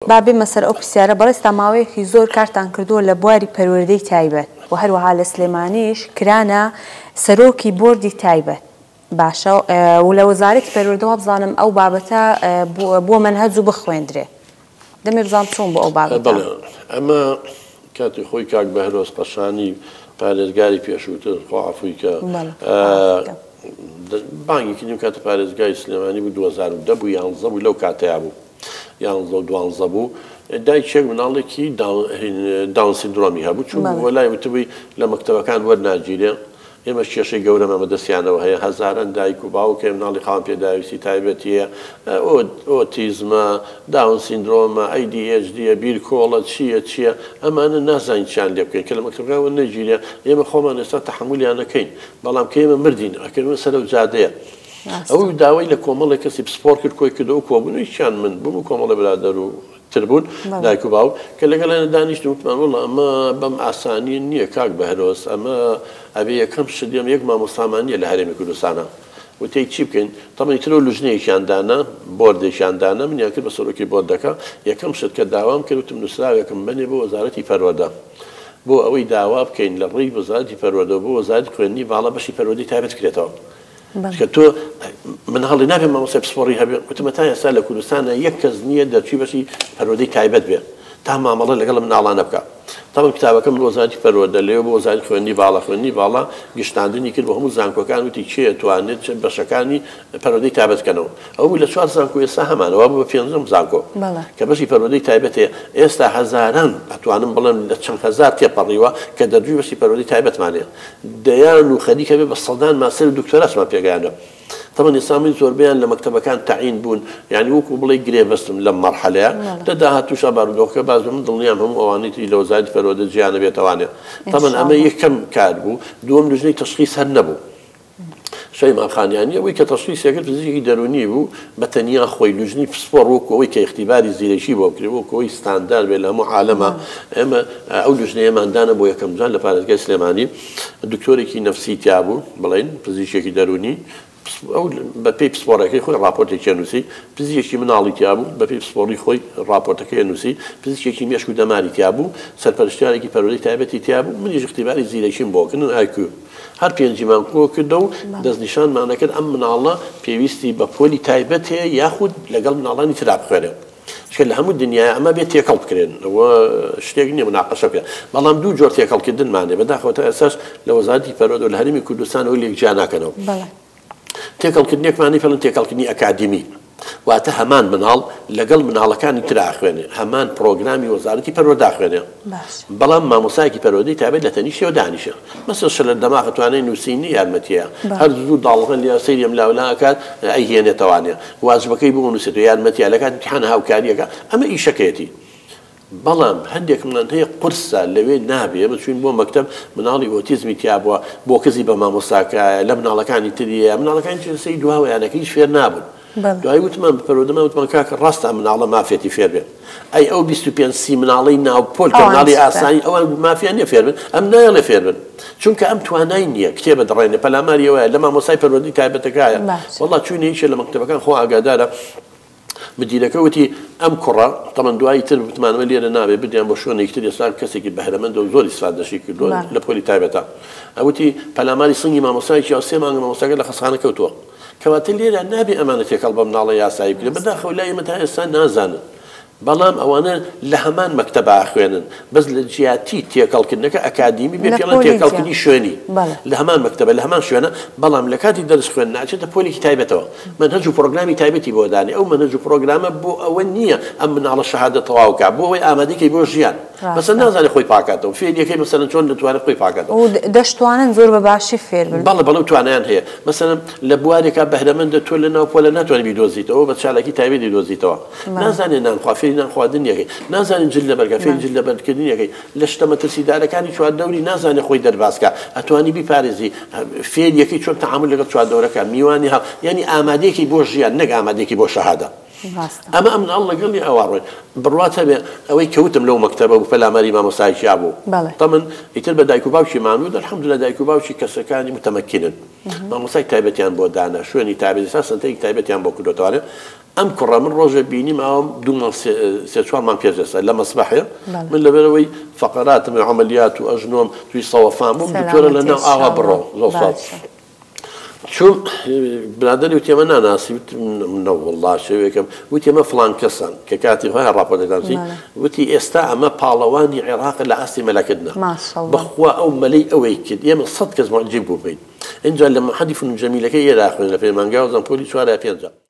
بابێ مەسەر ئەو پرسیارە بەڕێستا ماوەیەکی زۆر کارتان کردووە لە بواری پەروەردەی تایبەت و هەروەها لە سلێمانیش کرانە سەرۆکی بۆردی تایبەت باشە و لە وەزارەتی پەروەردەوە بزانم ئەو بابەتە بۆ مەنهەج و بخوێندرێ دەمێ بزانم چۆن بۆ ئەو بابەتە ئەمە کاتی خۆی کاک بەهرۆز قەشانی پارێزگاری پێشووتر خوا عەفوی کە بانگی کردیم کاتە پارێزگای سلێمانی بوو 2010 بوو 11 بوو لەو کاتەیە بوو 11 و 12 بوو دایکێک مناڵێکی داون سیندرۆمی هەبوو چون بۆ لای وتبووی لە مەکتەبەکان وەرناگیرێ ئێمە کێشەی گەورەمە دەستیانەوە هەیە هەزاران دایک و باوکێ مناڵی خاوەن پێداویستی تایبەتیە ئۆتیزمە داون سیندرۆمە ADHD بیرکۆڵە چییە ئەمانە نازانین چیان لێ بکەین کە لە مەکتەبەکان نەگیرێ ئێمە خۆمان ئێستا تەحمولیان نەکەین بەڵام کە ئێمە مردین ئەکردن سەر ئەو جادەیە ئەو داوای لە کۆمەڵی کەسی پسپۆر کرد کۆی کردەوە کۆبوونیشیان من بووم کۆمەڵی برادەر و تربوون دایک و باو کە لەگەڵیانە دانیشتم وتمان وەڵڵا ئەمە بەم ئاسانی نییە کاک بەهرۆز ئەمە ئەبێ یەکەم شدیم یەک مامۆستامانیە لە هەرێمی کوردستانە وتەی چی بکەین تەمەنی ترۆ لوژنەیەکیاندانە بۆردێکیاندانە منیان کرد بە سەرۆکی بۆردەکە یەکەم شت کە داوام کرد وتم نووسراوێکم بنێ بۆ وەزارەتی پەروەردە بۆ ئەوەی داوا بکەین لە ڕێی وەزارەتی پەروەردە بۆ وەزارەتی خوێندنی باڵا بەشی پەروەردەی تایبەت کرێتەوە کە تۆ من هەڵی نابێ مامۆستای پسپۆڕی هەبێ وتمە تا ئێستا لە کوردستانە یەک کەس نییە دەرچووی بەشی پەروەردەی تایبەت بێ تا مامەڵە لەگەڵ مناڵانە بکە تاوان کتابەکەم لە وەزارەتی پەروەردە لێوە بۆ وەزارەتی خوێندنی باڵا گشتاندنی کرد بۆ هەموو زانکۆکان وتی چێ توانێت بەشەکانی پەروەردەی تایبەت بکەنەوە ئەو لە 4 زانکۆ ئێستا هەمانەوە بۆ 5م زانکۆ کە بەشی پەروەردەی تایبەت هەیە ئێستا هەزاران ئەتوانم بڵێم لە چەند هەزار تێپەڕیوە کە دەرجووی بەشی پەروەردەی تایبەتمانەیە دەیان و خەریکە بێ بە سەدان ماستەر و دکتۆراسمان پێگەیانە طبعا ئێسامی زۆربیان لە مەکتەبەکان تعین بوون یعنی وەکو بڵێ گرێبەستم لەم مەرحەلەیە دەداهاتووشە بارودۆخەکە باز من دڵنیام هەموو ئەوانەی لە وەزارەتی پەروەردە جیانە بێتەوانێ طبعا ئەمە یەکەم کار بوو دووەم لوژنەی تەشخیص هەر نەبوو شەیمان خانیانی ئەوەی کە تەشخیصێکرد فزیکی دەرونی بوو بە تەنیا خۆی لوژنی پسپۆڕ وەکو ئەوەی کە اختیباری زیرەکی بۆ کرد وەکو ئەوەی ستاندار بێ لە هەموو عالەمە ئێمە ئەو لوژنەیەماندانە بۆ یەکەم جار لە پارێزگای سلێمانی دکتۆرێکی نەفسی تیا بوو بڵێن پزیشێکی دەرونی ئەو بە پێی پسپۆڕەکەی خۆی راپۆرتێکی نووسی پزیشکی مناڵی تیا بوو بە پێی پسپۆڕی خۆی راپۆرتەکەی نووسی پزیشکی مێشک و دەماری تیا بوو سەرپەرشتیارێکی پەروەردەی تایبەتی تیا بوو منیش اختیباری زیرەکیم بۆ کردن IQ هەر پێنجیمان کۆ کردە و دەستنیشانمانە کرد ئەم مناڵە پێویستی بە پۆلی تایبەت هەیە یاخود لەگەڵ مناڵانی ترا بخوێنێ لە هەموو دنیای ئەمە بێت تێکەڵ بکرێن ئەوە شتێک نییە مناقەشە بکرێن بەڵام دوو جۆر تێکەڵکردنمانێ بەداخەوە ئێساش لە وەزارەتی پەروەردە و لە هەرێمی کوردستان ئەو لێک جیا ناکەنەوە تێکەڵکردنێکمانی فەڵن تێکەڵکردنی ئەکادیمی واتە هەمان مناڵ لەگەڵ مناڵەکانی ترا خوێنێ هەمان پرۆگرامی وەزارەتی پەروەردە خوێنێ بەڵام مامۆستایەکی پەروەردەی تایبەت لە تەنیشتەوە دانیشە مەسەڵ شە لە دەماغ توانای نووسینی یارمەتیە هەر زوو داڵغە لە سەیری ئەملاولا ئەکات ئەیهێنێتەوانێ واجبەکەی بۆ نووسێتەوە یارمەتیە لە کات امتحان هاوکاریەکە ئەمە ئیشەکەیەتی بەڵام هەندێکمان هەیە قورسە لەوێ نابێ بچوین بۆ مەکتەب مناڵی ئۆتیزمی تیا بووە بۆ کەسی بە مامۆستاکایە لە مناڵەکانی تریە مناڵەکانی سی دواوەیانەکەی فێر نابن دوای وتمان پەروەردەمان وتمان کاکە ڕاستە مناڵە مافێتی فێر بێن ئەی ئەو 25 مناڵی ناوپۆل کە مناڵی ئاسایی ئەوە مافیان نییە فێر بن ئەم نایەڵێ فێر بن چونکە ئەم توانای نییە کتێبە دڕێنێ پەلاماریەوەیە لە مامۆستای پەروەردەی تایبەتەکایە وەڵڵا چوینە هیچە لە مەکتەبەکان خۆ ئاگادارە مدیرەکە وتی ئەم کوڕە تەمەن دوایی تر وتمانەوە لێرە نابێ بدیان بۆ شوێنێکی تر ئێستا کەسێکی بەهرەمەندە و زۆر ئیسفادەشی کردووە لە پۆلی تایبەتە ئەوتی پەلاماری سنگی مامۆستایەکی ئەو 3 مانگە مامۆستاکە لە خەستەخانە کەوتووە کەواتە لێرە نابێ ئەمانە تێکەڵ بە مناڵە یاسایی بکرێت بەداخەوە لای ئێمە تا ئێستا نازانن بەڵام ئەوانە لە هەمان مەکتەبە خوێنن بەس لە جیاتی تێکەڵکردنەکە ئەکادیمی بێ پێڵەن تێکەڵکردنی شوێنی لە هەمان مەکتەبە لە هەمان شوێنە بەڵام لە کاتی دەرس خوێن ناچێتە پۆلێکی تایبەتەوە منهەج و پرۆگرامی تایبەتی بۆ دانێ ئەو منهەج و پرۆگرامە بۆ ئەوە نییە ئەم مناڵە شەهادە تەواوکە بۆ ئەوەی ئامادەکەی بۆ ژیان مەسەڵەن نازانێت خۆی پاکاتەوە فێریەکەی مەسەڵەن چۆن دەتوانێت خۆی پاکاتەوە و دەشتوانن زۆر بە باشی فێر بن بەڵێ توانیان هەیە مەسەڵەن لە بوارێکە بەهرەمەندە تۆ لە ناو پۆلە ناتوانێت بیدۆزیتەوە بە چالاکی تایبەتی دۆزیتەوە نازانێت نانخوا فێری نانخواردنیەکەی نازانین جل لەبەرگە فێری جل لەبەرکردنیەکەی لە شتە مەترسیدارەکانی چواردەوری نازانێت خۆی دەرباسکە ئەتوانی بیپارێزی فێریەکەی چۆن تەعامل لەگەڵ چواردەورەکە میوانی هەڵ یعنی ئامادەیەکی بۆ ژیان نەک ئامادەیەکی بۆ شەهادە ئەمە ئەم مناڵ لەگەڵی ئەوە ڕۆی بڕواتە بێ ئەوەی کەوتم لەو مەکتەبە و پەلاماری مامۆستایەکیا بوو تەمەن ئیتر بە دایک و باوکی مانوو الحەمدولillah دایک و باوکی کەسەکانی متەمەکینن مامۆستای تایبەتیان بۆ دانا شوێنی تایبەتی سنتەیەکی تایبەتیان بۆ کردوتەوانێت ئەم کوڕە من ڕۆژە بینی ماوەم دوو سێ چوارمان پێشەسە لە مەسبەحەیە من لەبەرەوەی فەقەراتم عەمەلیات و ئەژنۆم توی سەوەفان بووم دکتۆرە لەناو ئاوا بڕۆ زۆر ساڵ چون برادری وتی ئەمە ناناسی منە وەڵڵا شێوەیەکەم وتی ئەمە فڵان کەسن کە کاتی خۆی ڕاپۆرتەکانسی وتی ئێستا ئەمە پاڵەوانی عێراق لە ئاستی مەلەکردنە بەخوا ئەو مەلەی ئەوەی کرد ئێمە 100 کەس معجب بوو بین اینجا لە محەدی فنون جەمیلەکەی ئێرا خوێن لە پەیمانگا و زەمپۆلی 4 یا 5